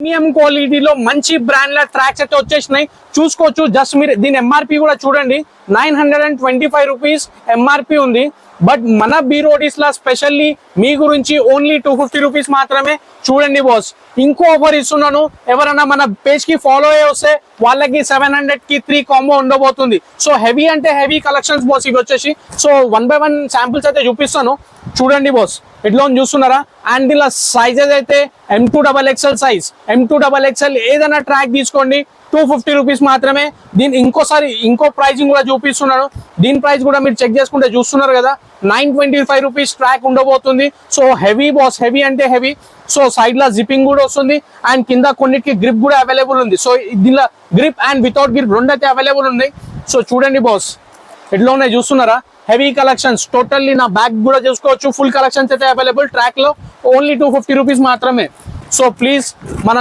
Premium క్వాలిటీలో మంచి బ్రాండ్ల ట్రాక్స్ అయితే వచ్చేసినాయి చూసుకోవచ్చు. జస్ట్ మీరు దీని ఎంఆర్పి కూడా చూడండి, 925 రూపీస్ ఎంఆర్పి ఉంది. బట్ మన బీరోడీస్ లా స్పెషల్లీ మీ గురించి ఓన్లీ 250 రూపీస్ మాత్రమే. చూడండి బాస్, ఇంకో ఆఫర్ ఇస్తున్నాను. ఎవరైనా మన పేజ్ కి ఫాలో అయ్యి వస్తే వాళ్ళకి 700 కి 3 కాంబో ఉండబోతుంది. సో హెవీ అంటే హెవీ కలెక్షన్స్ బాస్ ఇవి వచ్చేసి. సో 1 by 1 శాంపిల్స్ అయితే చూపిస్తాను. చూడండి బాస్, ఎట్లా చూస్తున్నారా. అండ్ దీనిలో సైజెస్ అయితే M2XXL సైజ్, M2XXL ఏదైనా ట్రాక్ తీసుకోండి, 250 రూపీస్ మాత్రమే. దీని ఇంకో ప్రైజింగ్ కూడా చూపిస్తున్నాను. దీని ప్రైస్ కూడా మీరు చెక్ చేసుకుంటే చూస్తున్నారు కదా, 925 రూపీస్ ట్రాక్ ఉండబోతుంది. సో హెవీ బాస్, హెవీ అంటే హెవీ. సో సైడ్ లా జిప్పింగ్ కూడా వస్తుంది అండ్ కింద కొన్నిటికి గ్రిప్ కూడా అవైలబుల్ ఉంది. సో దీనిలో గ్రిప్ అండ్ వితౌట్ గ్రిప్ రెండు అయితే అవైలబుల్ ఉన్నాయి. సో చూడండి బాస్, ఎట్లా ఉన్నాయి చూస్తున్నారా. Heavy collections totally. నా బ్యాగ్ కూడా చూసుకోవచ్చు, ఫుల్ కలెక్షన్స్ అయితే అవైలబుల్ ట్రాక్ లో. ఓన్లీ 250 రూపీస్ మాత్రమే. సో ప్లీజ్ మన